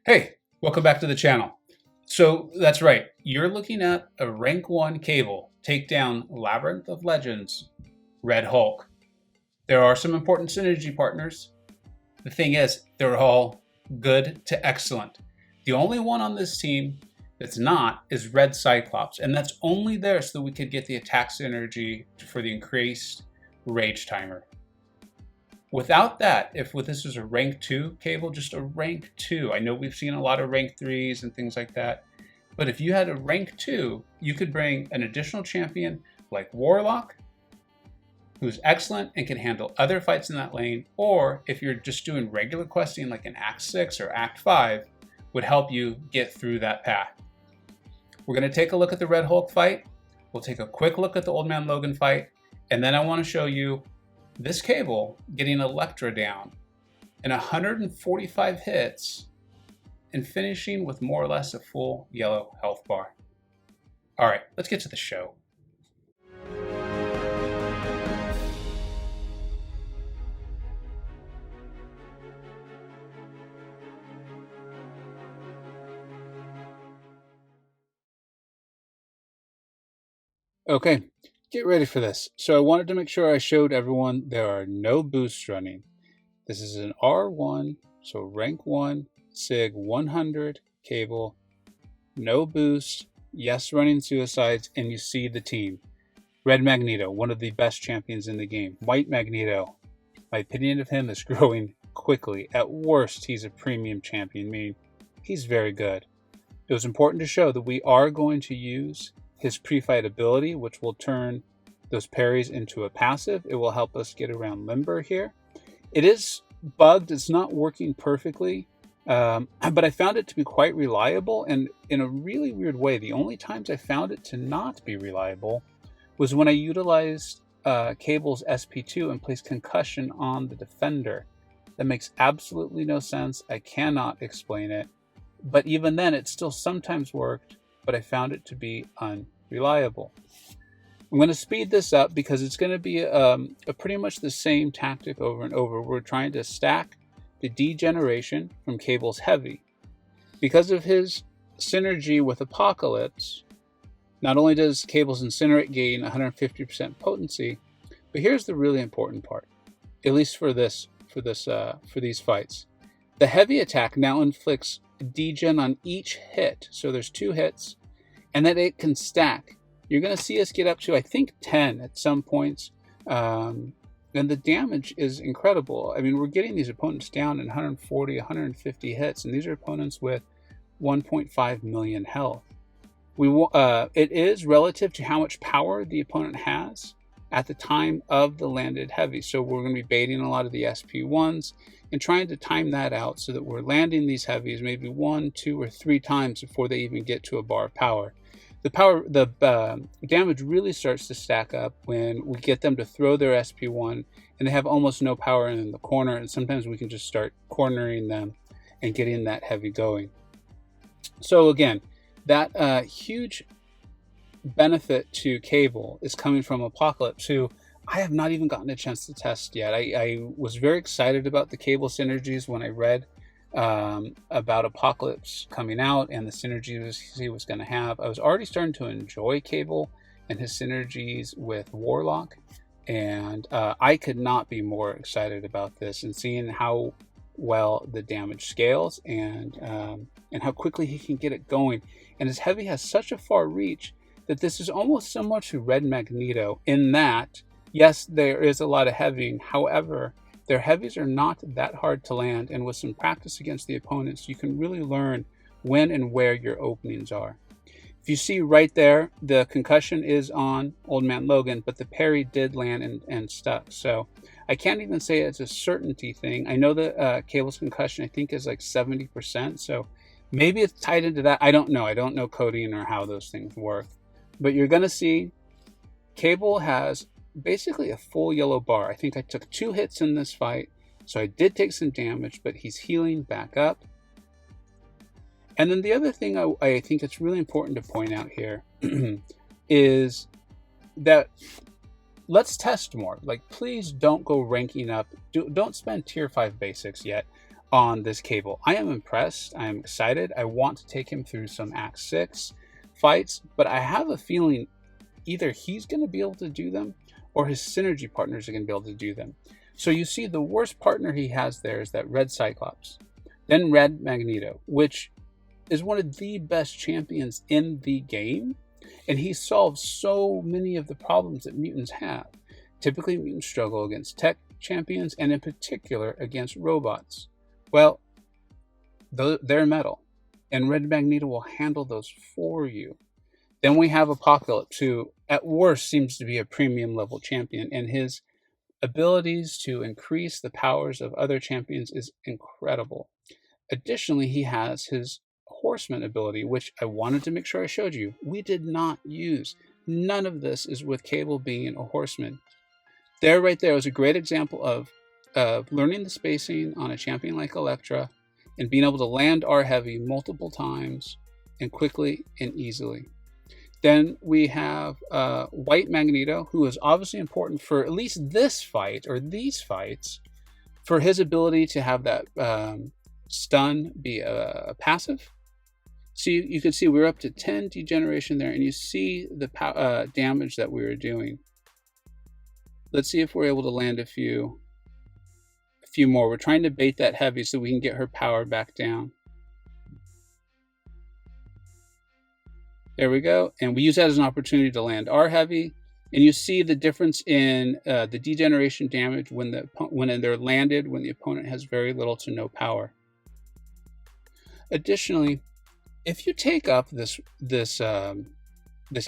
Hey, welcome back to the channel. So that's right, you're looking at a rank 1 cable take down Labyrinth of Legends, Red Hulk. There are some important synergy partners. The thing is, they're all good to excellent. The only one on this team that's not is Red Cyclops, and that's only there so that we could get the attack synergy for the increased rage timer. Without that, if this is a rank 2 cable, just a rank 2, I know we've seen a lot of rank 3s and things like that, but if you had a rank 2, you could bring an additional champion like Warlock, who's excellent and can handle other fights in that lane, or if you're just doing regular questing like an Act 6 or Act 5, would help you get through that path. We're going to take a look at the Red Hulk fight, we'll take a quick look at the Old Man Logan fight, and then I want to show you this cable getting Electra down in 145 hits and finishing with more or less a full yellow health bar. All right, let's get to the show. Okay, get ready for this. So I wanted to make sure I showed everyone there are no boosts running. This is an R1, so rank 1, SIG 100 cable, no boost, yes running suicides, and you see the team. Red Magneto, one of the best champions in the game. White Magneto, my opinion of him is growing quickly. At worst, he's a premium champion, meaning he's very good. It was important to show that we are going to use his pre-fight ability, which will turn those parries into a passive. It will help us get around Limber here. It is bugged, it's not working perfectly, but I found it to be quite reliable, and in a really weird way, the only times I found it to not be reliable was when I utilized Cable's SP2 and placed Concussion on the Defender. That makes absolutely no sense. I cannot explain it. But even then, it still sometimes worked, but I found it to be unreliable. I'm going to speed this up because it's going to be a pretty much the same tactic over and over. We're trying to stack the degeneration from Cable's Heavy. Because of his synergy with Apocalypse, not only does Cable's Incinerate gain 150% potency, but here's the really important part, at least for these fights. The Heavy attack now inflicts degen on each hit, so there's 2 hits, and then it can stack. You're going to see us get up to, I think, 10 at some points, and the damage is incredible. I mean, we're getting these opponents down in 140, 150 hits, and these are opponents with 1.5 million health. It is relative to how much power the opponent has at the time of the landed heavy. So we're going to be baiting a lot of the SP1s and trying to time that out so that we're landing these heavies maybe 1, 2, or 3 times before they even get to a bar of power. The damage really starts to stack up when we get them to throw their SP1 and they have almost no power in the corner, and sometimes we can just start cornering them and getting that heavy going. So again, that huge benefit to Cable is coming from Apocalypse, who I have not even gotten a chance to test yet. I was very excited about the Cable synergies when I read about Apocalypse coming out and the synergies he was going to have. I was already starting to enjoy Cable and his synergies with Warlock, and I could not be more excited about this and seeing how well the damage scales and how quickly he can get it going. And his heavy has such a far reach that this is almost similar to Red Magneto in that, yes, there is a lot of heavying. However, their heavies are not that hard to land, and with some practice against the opponents, you can really learn when and where your openings are. If you see right there, the concussion is on Old Man Logan, but the parry did land and stuck. So I can't even say it's a certainty thing. I know that Cable's concussion, I think, is like 70%. So maybe it's tied into that. I don't know. I don't know coding or how those things work. But you're going to see Cable has basically a full yellow bar. I think I took 2 hits in this fight, so I did take some damage, but he's healing back up. And then the other thing I think it's really important to point out here is that let's test more. Like, please don't go ranking up. Don't spend tier 5 basics yet. on this Cable. I am impressed. I am excited. I want to take him through some Act 6 fights, but I have a feeling either he's going to be able to do them or his synergy partners are going to be able to do them. So you see the worst partner he has there is that Red Cyclops, then Red Magneto, which is one of the best champions in the game, and he solves so many of the problems that mutants have. Typically, mutants struggle against tech champions, and in particular against robots. Well, they're metal, and Red Magneto will handle those for you. Then we have Apocalypse, who at worst seems to be a premium level champion, and his abilities to increase the powers of other champions is incredible. Additionally, he has his Horseman ability, which I wanted to make sure I showed you. We did not use. None of this is with Cable being a Horseman. There, right there, was a great example of learning the spacing on a champion like Elektra and being able to land R heavy multiple times and quickly and easily. Then we have White Magneto, who is obviously important for at least this fight or these fights, for his ability to have that stun be a passive. So you can see we're up to 10 degeneration there, and you see the damage that we were doing. Let's see if we're able to land a few more. We're trying to bait that heavy so we can get her power back down. There we go. And we use that as an opportunity to land our heavy. And you see the difference in the degeneration damage when they're landed, when the opponent has very little to no power. Additionally, if you take up this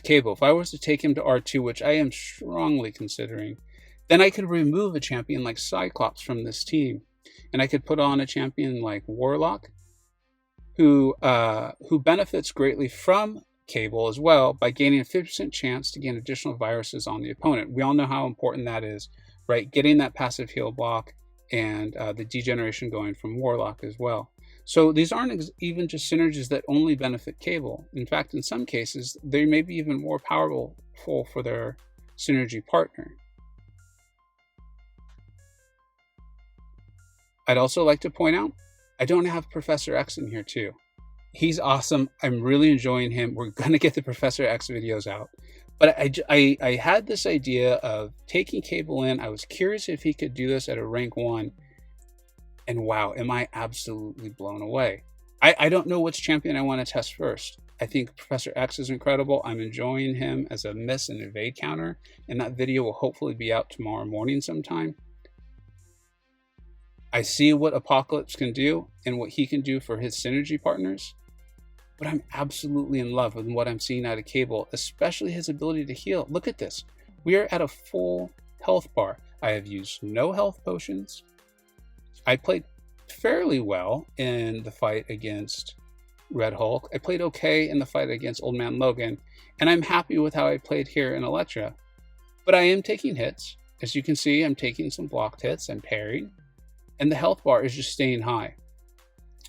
Cable, if I was to take him to R2, which I am strongly considering, then I could remove a champion like Cyclops from this team, and I could put on a champion like Warlock, who benefits greatly from Cable as well by gaining a 50% chance to gain additional viruses on the opponent. We all know how important that is, right? Getting that passive heal block and the degeneration going from Warlock as well. So these aren't even just synergies that only benefit Cable. In fact, in some cases, they may be even more powerful for their synergy partner. I'd also like to point out, I don't have Professor X in here too. He's awesome. I'm really enjoying him. We're going to get the Professor X videos out. But I had this idea of taking Cable in. I was curious if he could do this at a rank 1. And wow, am I absolutely blown away. I don't know which champion I want to test first. I think Professor X is incredible. I'm enjoying him as a miss and evade counter. And that video will hopefully be out tomorrow morning sometime. I see what Apocalypse can do and what he can do for his synergy partners. But I'm absolutely in love with what I'm seeing out of Cable, especially his ability to heal. Look at this. We are at a full health bar. I have used no health potions. I played fairly well in the fight against Red Hulk. I played okay in the fight against Old Man Logan. And I'm happy with how I played here in Elektra. But I am taking hits. As you can see, I'm taking some blocked hits. I'm parrying. And the health bar is just staying high.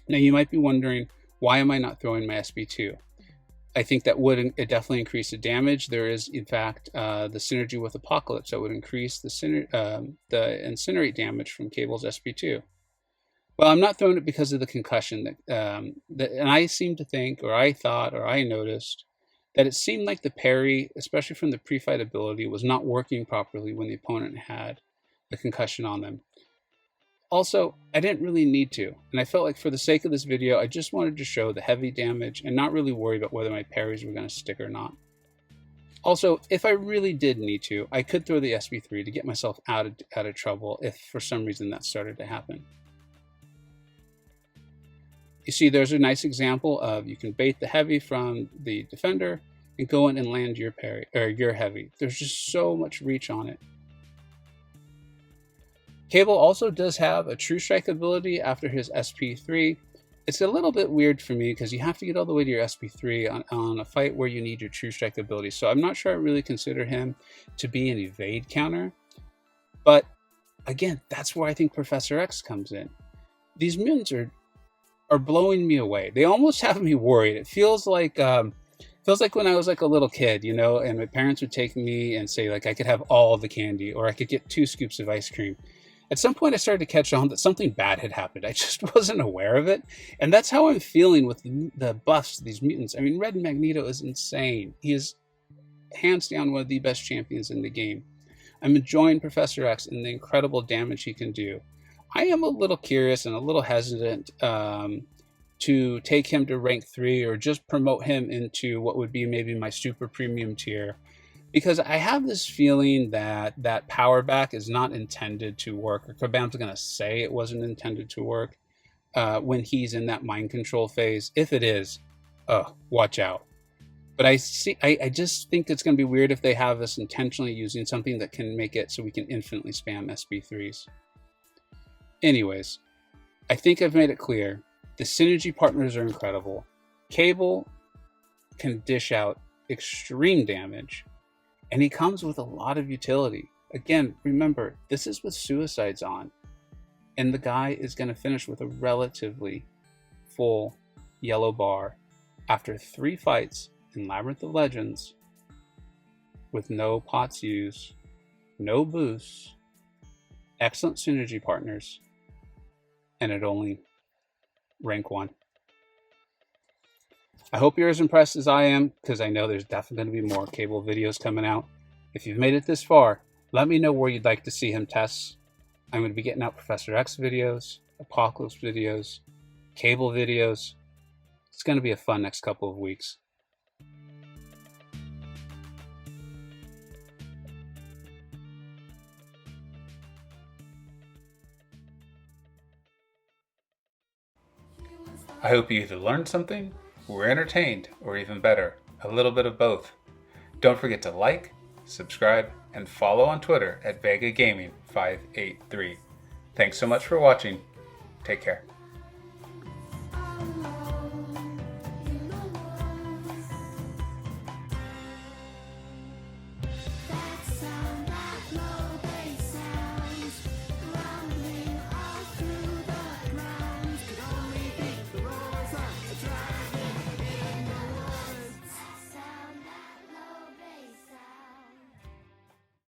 Now you might be wondering, why am I not throwing my SB2? I think that would definitely increase the damage. There is, in fact, the synergy with Apocalypse that would increase the incinerate damage from Cable's SB2. Well, I'm not throwing it because of the concussion. And I seem to think, or I thought, or I noticed, that it seemed like the parry, especially from the pre-fight ability, was not working properly when the opponent had the concussion on them. Also, I didn't really need to, and I felt like for the sake of this video, I just wanted to show the heavy damage and not really worry about whether my parries were going to stick or not. Also, if I really did need to, I could throw the SB3 to get myself out of trouble if for some reason that started to happen. You see, there's a nice example of you can bait the heavy from the defender and go in and land your parry or your heavy. There's just so much reach on it. Cable also does have a True Strike ability after his SP3. It's a little bit weird for me because you have to get all the way to your SP3 on a fight where you need your True Strike ability. So I'm not sure I really consider him to be an evade counter. But again, that's where I think Professor X comes in. These mutants are blowing me away. They almost have me worried. It feels like when I was like a little kid, you know, and my parents would take me and say like I could have all the candy or I could get 2 scoops of ice cream. At some point, I started to catch on that something bad had happened. I just wasn't aware of it. And that's how I'm feeling with the buffs to these mutants. I mean, Red Magneto is insane. He is hands down one of the best champions in the game. I'm enjoying Professor X and the incredible damage he can do. I am a little curious and a little hesitant to take him to rank 3 or just promote him into what would be maybe my super premium tier, because I have this feeling that that power back is not intended to work, or Kabam's going to say it wasn't intended to work when he's in that mind control phase. If it is, watch out. But I just think it's going to be weird if they have us intentionally using something that can make it so we can infinitely spam SB3s. Anyways, I think I've made it clear. The synergy partners are incredible. Cable can dish out extreme damage, and he comes with a lot of utility. Again, remember, this is with suicides on, and the guy is going to finish with a relatively full yellow bar after 3 fights in Labyrinth of Legends with no pots used, no boosts, excellent synergy partners, and at only rank 1. I hope you're as impressed as I am, because I know there's definitely going to be more Cable videos coming out. If you've made it this far, let me know where you'd like to see him test. I'm going to be getting out Professor X videos, Apocalypse videos, Cable videos. It's going to be a fun next couple of weeks. I hope you either learned something, were entertained, or even better, a little bit of both. Don't forget to like, subscribe, and follow on Twitter at VegaGaming583. Thanks so much for watching. Take care.